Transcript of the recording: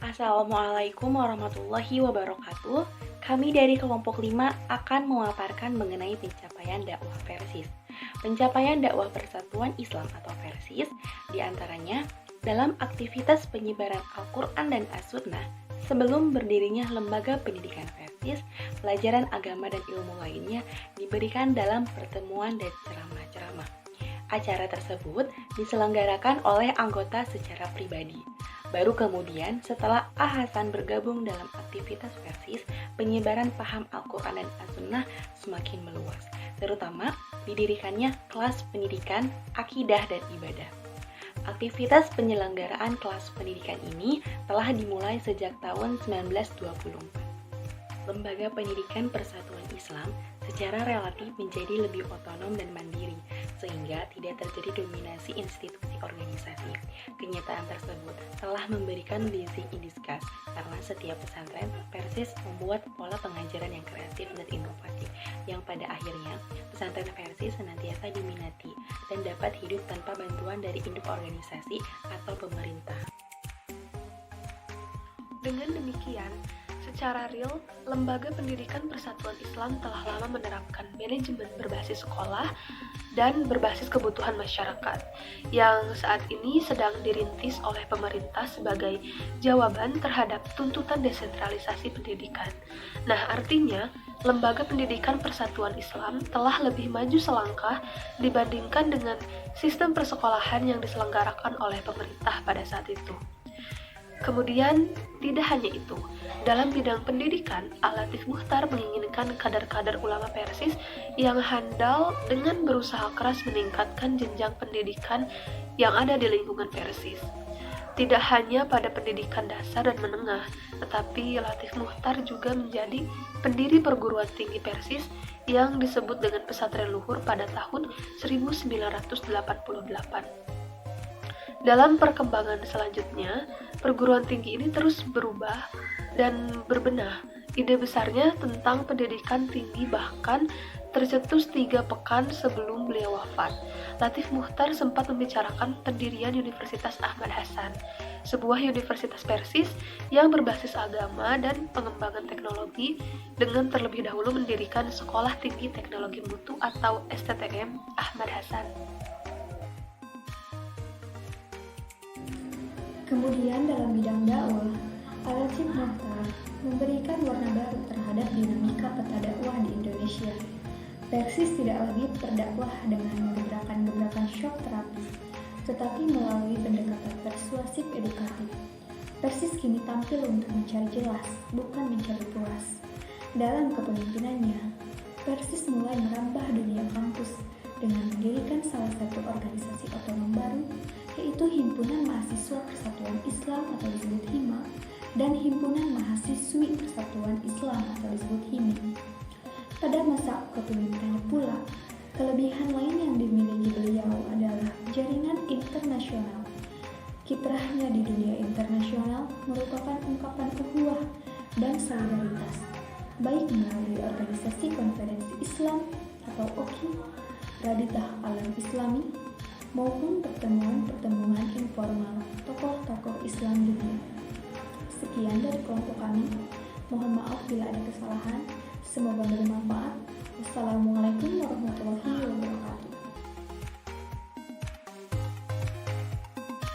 Assalamualaikum warahmatullahi wabarakatuh. Kami dari kelompok 5 akan memaparkan mengenai pencapaian dakwah Persis. Pencapaian dakwah Persatuan Islam atau Persis diantaranya dalam aktivitas penyebaran Al-Quran dan As-Sunnah. Sebelum berdirinya lembaga pendidikan Persis, pelajaran agama dan ilmu lainnya diberikan dalam pertemuan dan ceramah-ceramah. Acara tersebut diselenggarakan oleh anggota secara pribadi. Baru kemudian setelah Hasan bergabung dalam aktivitas Persis, penyebaran paham Al-Quran dan As-Sunnah semakin meluas, terutama didirikannya kelas pendidikan, akidah, dan ibadah. Aktivitas penyelenggaraan kelas pendidikan ini telah dimulai sejak tahun 1924. Lembaga Pendidikan Persatuan Islam secara relatif menjadi lebih otonom dan mandiri, sehingga tidak terjadi dominasi institusi organisasi. Kenyataan tersebut telah memberikan blessing in disguise, karena setiap pesantren Persis membuat pola pengajaran yang kreatif dan inovatif, yang pada akhirnya pesantren Persis senantiasa diminati dan dapat hidup tanpa bantuan dari induk organisasi atau pemerintah. Dengan demikian, secara real, Lembaga Pendidikan Persatuan Islam telah lama menerapkan manajemen berbasis sekolah dan berbasis kebutuhan masyarakat, yang saat ini sedang dirintis oleh pemerintah sebagai jawaban terhadap tuntutan desentralisasi pendidikan. Nah, artinya, Lembaga Pendidikan Persatuan Islam telah lebih maju selangkah dibandingkan dengan sistem persekolahan yang diselenggarakan oleh pemerintah pada saat itu. Kemudian, tidak hanya itu, dalam bidang pendidikan, Al-Latif Muchtar menginginkan kader-kader ulama Persis yang handal dengan berusaha keras meningkatkan jenjang pendidikan yang ada di lingkungan Persis. Tidak hanya pada pendidikan dasar dan menengah, tetapi Latif Muchtar juga menjadi pendiri perguruan tinggi Persis yang disebut dengan pesantren luhur pada tahun 1988. Dalam perkembangan selanjutnya, perguruan tinggi ini terus berubah dan berbenah. Ide besarnya tentang pendidikan tinggi bahkan tercetus 3 pekan sebelum beliau wafat. Latif Muchtar sempat membicarakan pendirian Universitas Ahmad Hasan, sebuah universitas Persis yang berbasis agama dan pengembangan teknologi, dengan terlebih dahulu mendirikan Sekolah Tinggi Teknologi Mutu atau STTM Ahmad Hasan. Kemudian dalam bidang dakwah, Al-Latif Muchtar memberikan warna baru terhadap dinamika peta dakwah di Indonesia. Persis tidak lagi berdakwah dengan gebrakan-gebrakan shock terapis, tetapi melalui pendekatan persuasif edukatif. Persis kini tampil untuk mencari jelas, bukan mencari puas. Dalam kepemimpinannya, Persis mulai merambah dunia kampus dengan mendirikan salah satu organisasi otonom baru, yaitu Himpunan Mahasiswa Persatuan Islam atau disebut HIMA dan Himpunan Mahasiswi Persatuan Islam atau disebut HIMI. Pada masa kepemimpinannya pula, kelebihan lain yang dimiliki beliau adalah jaringan internasional. Kiprahnya di dunia internasional merupakan ungkapan ukhuwah dan solidaritas, baik melalui organisasi konferensi Islam atau OKI, Rabitah Alam Islami, maupun pertemuan-pertemuan informal tokoh-tokoh Islam dunia. Sekian dari kelompok kami. Mohon maaf bila ada kesalahan. Semoga bermanfaat. Wassalamualaikum